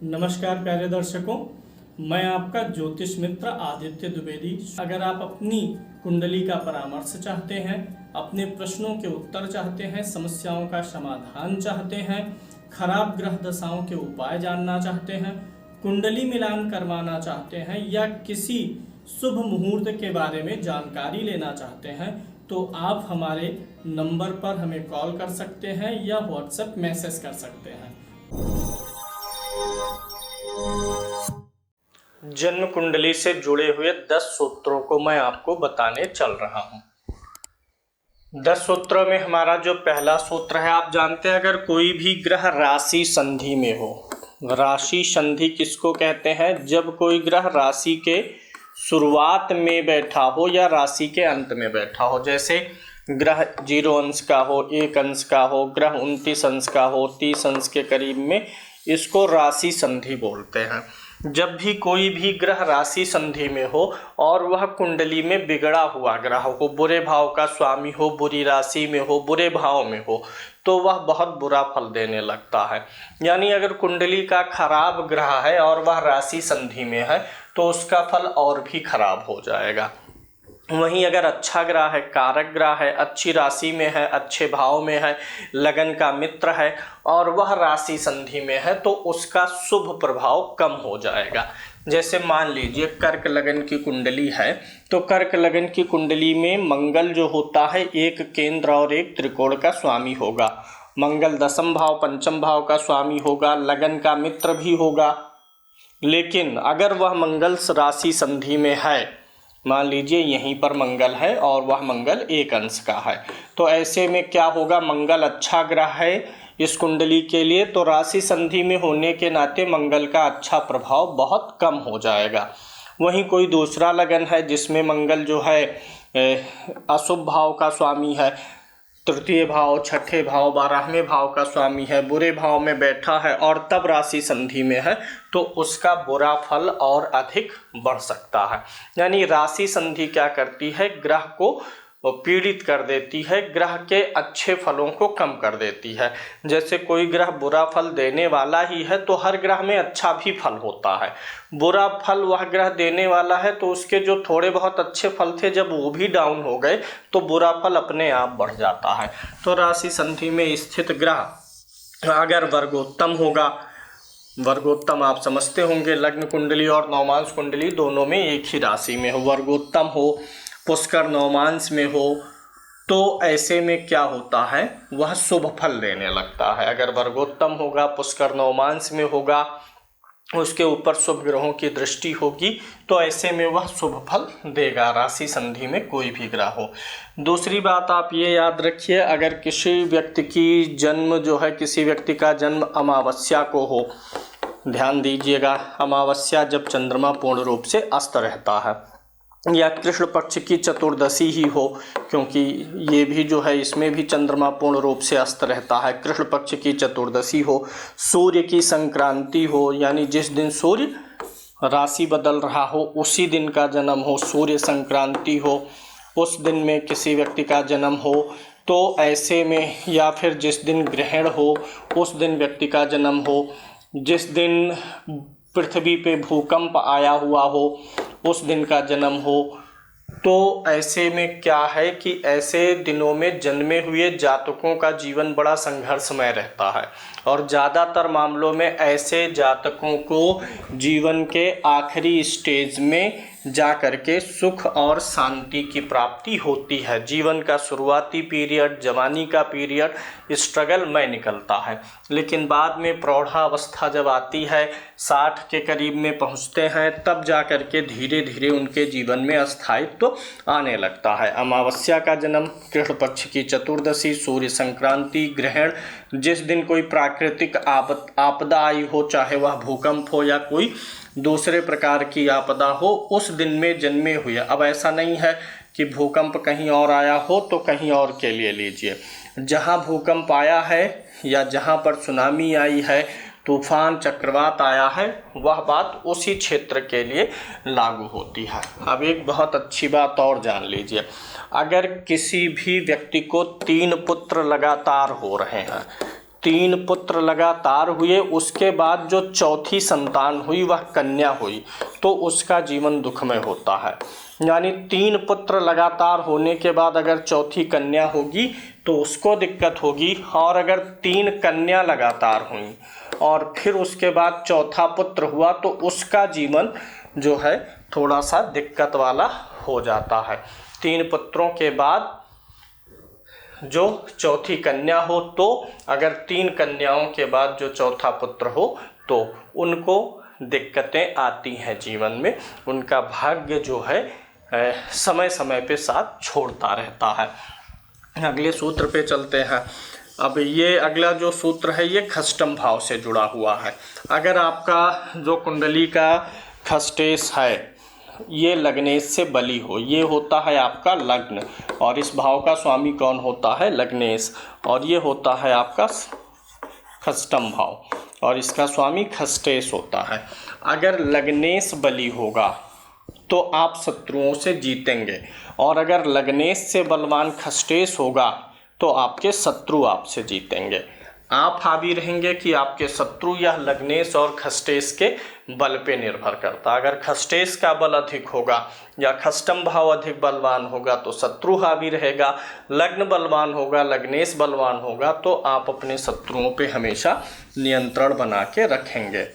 नमस्कार प्यारे दर्शकों, मैं आपका ज्योतिष मित्र आदित्य द्विवेदी। अगर आप अपनी कुंडली का परामर्श चाहते हैं, अपने प्रश्नों के उत्तर चाहते हैं, समस्याओं का समाधान चाहते हैं, खराब ग्रह दशाओं के उपाय जानना चाहते हैं, कुंडली मिलान करवाना चाहते हैं या किसी शुभ मुहूर्त के बारे में जानकारी लेना चाहते हैं, तो आप हमारे नंबर पर हमें कॉल कर सकते हैं या व्हाट्सएप मैसेज कर सकते हैं। जन्म कुंडली से जुड़े हुए 10 सूत्रों को मैं आपको बताने चल रहा हूं। 10 सूत्रों में हमारा जो पहला सूत्र है, आप जानते हैं अगर कोई भी ग्रह राशि संधि में हो। राशि संधि किसको कहते हैं? जब कोई ग्रह राशि के शुरुआत में बैठा हो या राशि के अंत में बैठा हो। जैसे ग्रह 0 अंश का हो, 1 अंश का हो, ग्रह 29 अंश का हो, 30 अंश के करीब में, इसको राशि संधि बोलते हैं। जब भी कोई भी ग्रह राशि संधि में हो और वह कुंडली में बिगड़ा हुआ ग्रह हो, बुरे भाव का स्वामी हो, बुरी राशि में हो, बुरे भाव में हो, तो वह बहुत बुरा फल देने लगता है। यानी अगर कुंडली का खराब ग्रह है और वह राशि संधि में है तो उसका फल और भी खराब हो जाएगा। वहीं अगर अच्छा ग्रह है, कारक ग्रह है, अच्छी राशि में है, अच्छे भाव में है, लगन का मित्र है और वह राशि संधि में है, तो उसका शुभ प्रभाव कम हो जाएगा। जैसे मान लीजिए कर्क लगन की कुंडली है, तो कर्क लगन की कुंडली में मंगल जो होता है एक केंद्र और एक त्रिकोण का स्वामी होगा। मंगल 10वें भाव 5वें भाव का स्वामी होगा, लगन का मित्र भी होगा। लेकिन अगर वह मंगल राशि संधि में है, मान लीजिए यहीं पर मंगल है और वह मंगल 1 अंश का है, तो ऐसे में क्या होगा? मंगल अच्छा ग्रह है इस कुंडली के लिए, तो राशि संधि में होने के नाते मंगल का अच्छा प्रभाव बहुत कम हो जाएगा। वहीं कोई दूसरा लगन है जिसमें मंगल जो है अशुभ भाव का स्वामी है, तृतीय भाव, छठे भाव, 12वें भाव का स्वामी है, बुरे भाव में बैठा है और तब राशि संधि में है, तो उसका बुरा फल और अधिक बढ़ सकता है। यानी राशि संधि क्या करती है? ग्रह को पीड़ित कर देती है, ग्रह के अच्छे फलों को कम कर देती है। जैसे कोई ग्रह बुरा फल देने वाला ही है तो हर ग्रह में अच्छा भी फल होता है। बुरा फल वह ग्रह देने वाला है तो उसके जो थोड़े बहुत अच्छे फल थे, जब वो भी डाउन हो गए तो बुरा फल अपने आप बढ़ जाता है। तो राशि संधि में स्थित ग्रह अगर वर्गोत्तम होगा, वर्गोत्तम आप समझते होंगे, लग्न कुंडली और नवमांश कुंडली दोनों में एक ही राशि में हो, वर्गोत्तम हो, पुष्कर नवमांश में हो, तो ऐसे में क्या होता है? वह शुभ फल देने लगता है। अगर वर्गोत्तम होगा, पुष्कर नवमांश में होगा, उसके ऊपर शुभ ग्रहों की दृष्टि होगी, तो ऐसे में वह शुभ फल देगा, राशि संधि में कोई भी ग्रह हो। दूसरी बात आप ये याद रखिए, अगर किसी व्यक्ति की जन्म जो है, किसी व्यक्ति का जन्म अमावस्या को हो, ध्यान दीजिएगा, अमावस्या जब चंद्रमा पूर्ण रूप से अस्त रहता है, या कृष्ण पक्ष की चतुर्दशी ही हो, क्योंकि ये भी जो है इसमें भी चंद्रमा पूर्ण रूप से अस्त रहता है, कृष्ण पक्ष की चतुर्दशी हो, सूर्य की संक्रांति हो, यानी जिस दिन सूर्य राशि बदल रहा हो उसी दिन का जन्म हो, सूर्य संक्रांति हो, उस दिन में किसी व्यक्ति का जन्म हो, तो ऐसे में, या फिर जिस दिन ग्रहण हो उस दिन व्यक्ति का जन्म हो, जिस दिन पृथ्वी पे भूकंप आया हुआ हो उस दिन का जन्म हो, तो ऐसे में क्या है कि ऐसे दिनों में जन्मे हुए जातकों का जीवन बड़ा संघर्षमय रहता है और ज़्यादातर मामलों में ऐसे जातकों को जीवन के आखिरी स्टेज में जा कर के सुख और शांति की प्राप्ति होती है। जीवन का शुरुआती पीरियड, जवानी का पीरियड स्ट्रगल में निकलता है, लेकिन बाद में प्रौढ़ावस्था जब आती है, 60 के करीब में पहुंचते हैं, तब जा कर के धीरे धीरे उनके जीवन में स्थायित्व आने लगता है। अमावस्या का जन्म, कृष्ण पक्ष की चतुर्दशी, सूर्य संक्रांति, ग्रहण, जिस दिन कोई प्राकृतिक आपदा आई हो, चाहे वह भूकंप हो या कोई दूसरे प्रकार की आपदा हो, उस दिन में जन्मे हुए। अब ऐसा नहीं है कि भूकंप कहीं और आया हो तो कहीं और के लिए लीजिए, जहां भूकंप आया है या जहां पर सुनामी आई है, तूफान चक्रवात आया है, वह बात उसी क्षेत्र के लिए लागू होती है। अब एक बहुत अच्छी बात और जान लीजिए, अगर किसी भी व्यक्ति को 3 पुत्र लगातार हो रहे हैं, 3 पुत्र लगातार हुए, उसके बाद जो चौथी संतान हुई वह कन्या हुई, तो उसका जीवन दुखमय होता है। यानी 3 पुत्र लगातार होने के बाद अगर चौथी कन्या होगी तो उसको दिक्कत होगी, और अगर 3 कन्या लगातार हुई और फिर उसके बाद चौथा पुत्र हुआ तो उसका जीवन जो है थोड़ा सा दिक्कत वाला हो जाता है। 3 पुत्रों के बाद जो चौथी कन्या हो, तो अगर 3 कन्याओं के बाद जो चौथा पुत्र हो तो उनको दिक्कतें आती हैं जीवन में, उनका भाग्य जो है समय समय पे साथ छोड़ता रहता है। अगले सूत्र पे चलते हैं। अब ये अगला जो सूत्र है ये खष्टम भाव से जुड़ा हुआ है। अगर आपका जो कुंडली का खष्टेश है ये लग्नेश से बली हो, ये होता है आपका लग्न, और इस भाव का स्वामी कौन होता है? लग्नेश, और ये होता है आपका खष्टम भाव, और इसका स्वामी खष्टेश होता है। अगर लग्नेश बली होगा तो आप शत्रुओं से जीतेंगे, और अगर लग्नेश से बलवान खष्टेश होगा तो आपके शत्रु आपसे जीतेंगे। आप हावी रहेंगे कि आपके शत्रु, यह लग्नेश और खष्टेश के बल पे निर्भर करता। अगर खष्टेश का बल अधिक होगा या खष्टम भाव अधिक बलवान होगा तो शत्रु हावी रहेगा, लग्न बलवान होगा, लग्नेश बलवान होगा तो आप अपने शत्रुओं पे हमेशा नियंत्रण बना के रखेंगे।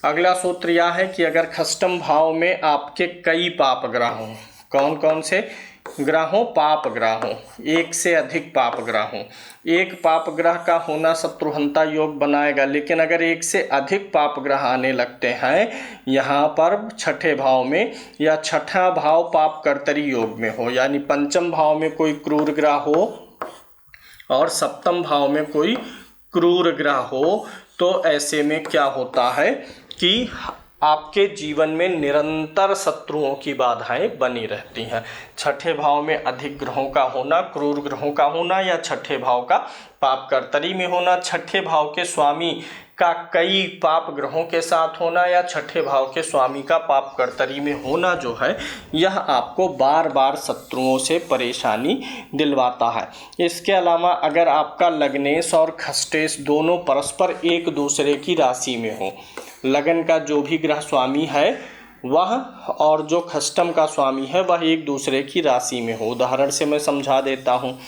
अगला सूत्र यह है कि अगर खष्टम भाव में आपके कई पाप ग्रह हों, कौन कौन से ग्रहों? पाप ग्रहों, एक से अधिक पाप ग्रहों। एक पाप ग्रह का होना शत्रुहंता योग बनाएगा, लेकिन अगर एक से अधिक पाप ग्रह आने लगते हैं यहाँ पर छठे भाव में, या छठा भाव पाप कर्तरी योग में हो, यानी पंचम भाव में कोई क्रूर ग्रह हो और सप्तम भाव में कोई क्रूर ग्रह हो, तो ऐसे में क्या होता है कि आपके जीवन में निरंतर शत्रुओं की बाधाएं बनी रहती हैं। छठे भाव में अधिक ग्रहों का होना, क्रूर ग्रहों का होना, या छठे भाव का पाप कर्तरी में होना, छठे भाव के स्वामी का कई पाप ग्रहों के साथ होना, या छठे भाव के स्वामी का पाप कर्तरी में होना जो है यह आपको बार बार शत्रुओं से परेशानी दिलवाता है। इसके अलावा अगर आपका लग्नेश और खष्टेश दोनों परस्पर एक दूसरे की राशि में हो, लगन का जो भी ग्रह स्वामी है वह और जो खष्टम का स्वामी है वह एक दूसरे की राशि में हो। उदाहरण से मैं समझा देता हूँ।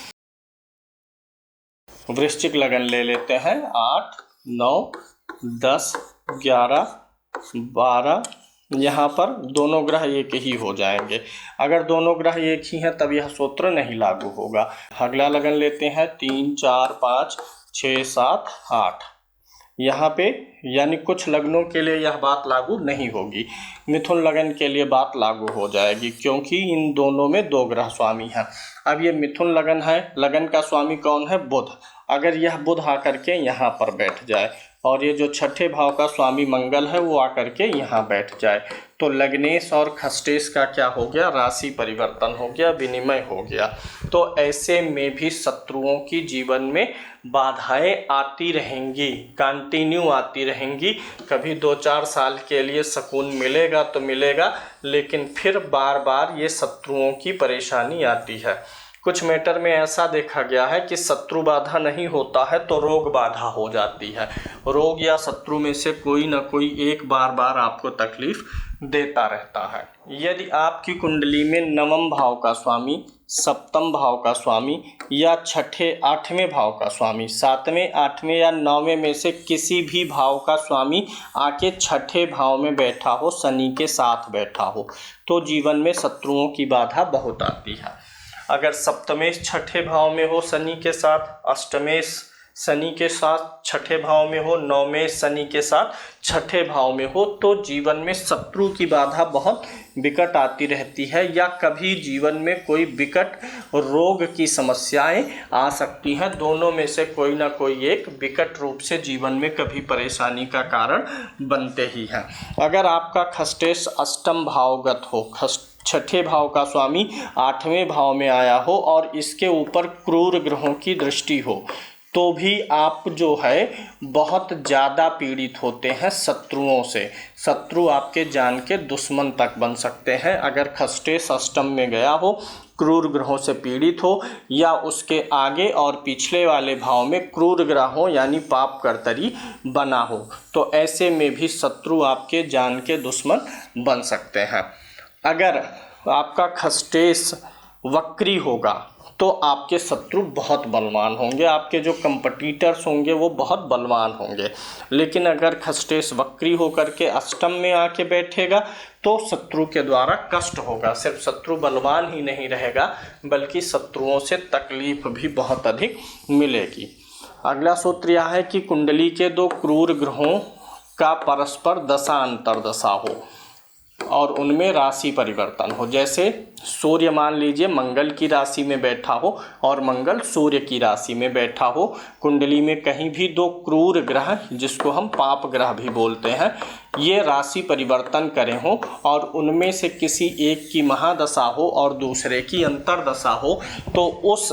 वृश्चिक लगन ले लेते हैं। 8, 9, 10, 11, 12, यहाँ पर दोनों ग्रह एक ही हो जाएंगे। अगर दोनों ग्रह एक ही हैं तब यह सूत्र नहीं लागू होगा। अगला लगन लेते हैं। 3, 4, 5, 6, 7, 8। यहाँ पे यानी कुछ लग्नों के लिए यह बात लागू नहीं होगी, मिथुन लगन के लिए बात लागू हो जाएगी, क्योंकि इन दोनों में 2 ग्रह स्वामी हैं। अब ये मिथुन लगन है, लगन का स्वामी कौन है? बुध। अगर यह बुध आकर के यहाँ पर बैठ जाए और ये जो छठे भाव का स्वामी मंगल है वो आकर के यहाँ बैठ जाए, तो लग्नेश और खष्टेश का क्या हो गया? राशि परिवर्तन हो गया, विनिमय हो गया। तो ऐसे में भी शत्रुओं की जीवन में बाधाएं आती रहेंगी, कंटिन्यू आती रहेंगी। कभी 2-4 साल के लिए सुकून मिलेगा तो मिलेगा, लेकिन फिर बार बार ये शत्रुओं की परेशानी आती है। कुछ मैटर में ऐसा देखा गया है कि शत्रु बाधा नहीं होता है तो रोग बाधा हो जाती है। रोग या शत्रु में से कोई ना कोई एक बार बार आपको तकलीफ देता रहता है। यदि आपकी कुंडली में 9वें भाव का स्वामी, 7वें भाव का स्वामी, या 6ठे 8वें भाव का स्वामी, 7वें 8वें या 9वें में से किसी भी भाव का स्वामी आके छठे भाव में बैठा हो, शनि के साथ बैठा हो, तो जीवन में शत्रुओं की बाधा बहुत आती है। अगर सप्तमेश छठे भाव में हो शनि के साथ, अष्टमेश शनि के साथ छठे भाव में हो, नवमेश शनि के साथ छठे भाव में हो, तो जीवन में शत्रु की बाधा बहुत विकट आती रहती है, या कभी जीवन में कोई विकट रोग की समस्याएं आ सकती हैं। दोनों में से कोई ना कोई एक विकट रूप से जीवन में कभी परेशानी का कारण बनते ही हैं। अगर आपका खष्टेश अष्टम भावगत हो, छठे भाव का स्वामी 8वें भाव में आया हो और इसके ऊपर क्रूर ग्रहों की दृष्टि हो, तो भी आप जो है बहुत ज़्यादा पीड़ित होते हैं शत्रुओं से। शत्रु आपके जान के दुश्मन तक बन सकते हैं। अगर खष्टेश अष्टम में गया हो, क्रूर ग्रहों से पीड़ित हो या उसके आगे और पिछले वाले भाव में क्रूर ग्रह हो यानी पाप कर्तरी बना हो, तो ऐसे में भी शत्रु आपके जान के दुश्मन बन सकते हैं। अगर आपका खष्टेश वक्री होगा तो आपके शत्रु बहुत बलवान होंगे, आपके जो कंपटीटर्स होंगे वो बहुत बलवान होंगे। लेकिन अगर खष्टेश वक्री होकर के अष्टम में आके बैठेगा तो शत्रु के द्वारा कष्ट होगा। सिर्फ शत्रु बलवान ही नहीं रहेगा बल्कि शत्रुओं से तकलीफ भी बहुत अधिक मिलेगी। अगला सूत्र यह है कि कुंडली के दो क्रूर ग्रहों का परस्पर दशा अंतर्दशा हो और उनमें राशि परिवर्तन हो। जैसे सूर्य मान लीजिए मंगल की राशि में बैठा हो और मंगल सूर्य की राशि में बैठा हो, कुंडली में कहीं भी दो क्रूर ग्रह जिसको हम पाप ग्रह भी बोलते हैं ये राशि परिवर्तन करें हो और उनमें से किसी एक की महादशा हो और दूसरे की अंतर्दशा हो, तो उस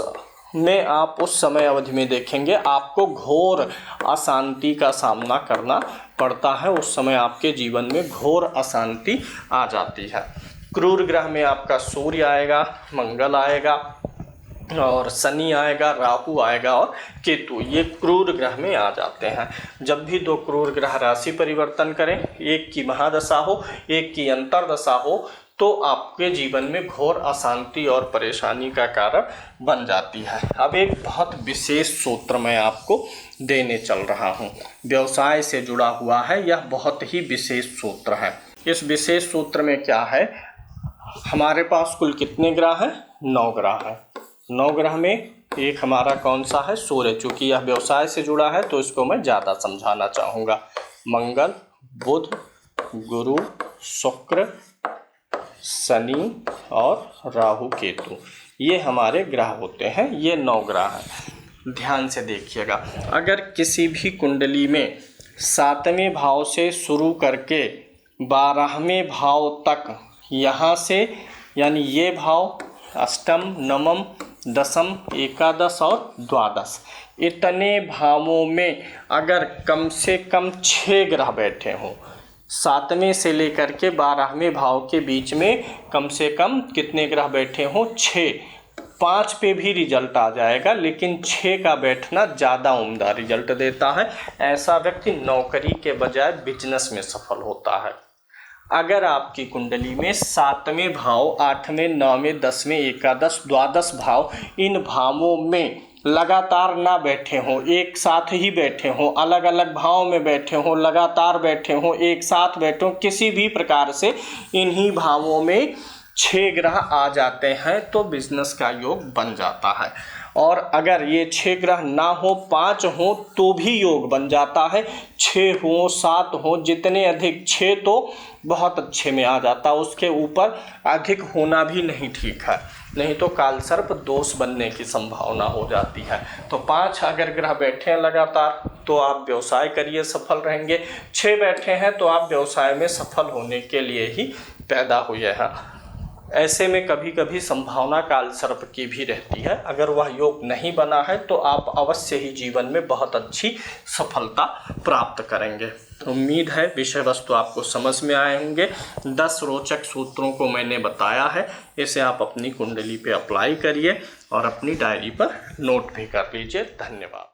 में आप उस समय अवधि में देखेंगे आपको घोर अशांति का सामना करना पड़ता है। उस समय आपके जीवन में घोर अशांति आ जाती है। क्रूर ग्रह में आपका सूर्य आएगा, मंगल आएगा और शनि आएगा, राहु आएगा और केतु, ये क्रूर ग्रह में आ जाते हैं। जब भी दो क्रूर ग्रह राशि परिवर्तन करें, एक की महादशा हो एक की अंतर्दशा हो, तो आपके जीवन में घोर अशांति और परेशानी का कारण बन जाती है। अब एक बहुत विशेष सूत्र मैं आपको देने चल रहा हूँ, व्यवसाय से जुड़ा हुआ है, यह बहुत ही विशेष सूत्र है। इस विशेष सूत्र में क्या है, हमारे पास कुल कितने ग्रह हैं? 9 ग्रह हैं। 9 ग्रह में एक हमारा कौन सा है? सूर्य। चूँकि यह व्यवसाय से जुड़ा है तो इसको मैं ज़्यादा समझाना चाहूँगा। मंगल, बुध, गुरु, शुक्र, शनि और राहु केतु, ये हमारे ग्रह होते हैं। ये 9 ग्रह हैं। ध्यान से देखिएगा, अगर किसी भी कुंडली में 7वें भाव से शुरू करके 12वें भाव तक, यहाँ से यानी ये भाव अष्टम, नवम, दशम, एकादश और द्वादश, इतने भावों में अगर कम से कम 6 ग्रह बैठे हों, 7वें से लेकर के 12वें भाव के बीच में कम से कम कितने ग्रह बैठे हों? 6। 5 पे भी रिजल्ट आ जाएगा लेकिन 6 का बैठना ज़्यादा उम्दा रिजल्ट देता है। ऐसा व्यक्ति नौकरी के बजाय बिजनेस में सफल होता है। अगर आपकी कुंडली में 7वें भाव, 8वें, 9वें, 10वें, एकादश, द्वादश भाव, इन भावों में लगातार ना बैठे हों, एक साथ ही बैठे हों, अलग अलग भाव में बैठे हों, लगातार बैठे हों, एक साथ बैठे हों, किसी भी प्रकार से इन्हीं भावों में 6 ग्रह आ जाते हैं तो बिजनेस का योग बन जाता है। और अगर ये 6 ग्रह ना हो, 5 हो तो भी योग बन जाता है। 6 हो, 7 हो, जितने अधिक, 6 तो बहुत अच्छे में आ जाता है, उसके ऊपर अधिक होना भी नहीं ठीक है, नहीं तो कालसर्प दोष बनने की संभावना हो जाती है। तो 5 अगर ग्रह बैठे हैं लगातार तो आप व्यवसाय करिए, सफल रहेंगे। 6 बैठे हैं तो आप व्यवसाय में सफल होने के लिए ही पैदा हुए हैं। ऐसे में कभी कभी संभावना कालसर्प की भी रहती है। अगर वह योग नहीं बना है तो आप अवश्य ही जीवन में बहुत अच्छी सफलता प्राप्त करेंगे। उम्मीद है विषय वस्तु आपको समझ में आए होंगे। 10 रोचक सूत्रों को मैंने बताया है, इसे आप अपनी कुंडली पे अप्लाई करिए और अपनी डायरी पर नोट भी कर लीजिए। धन्यवाद।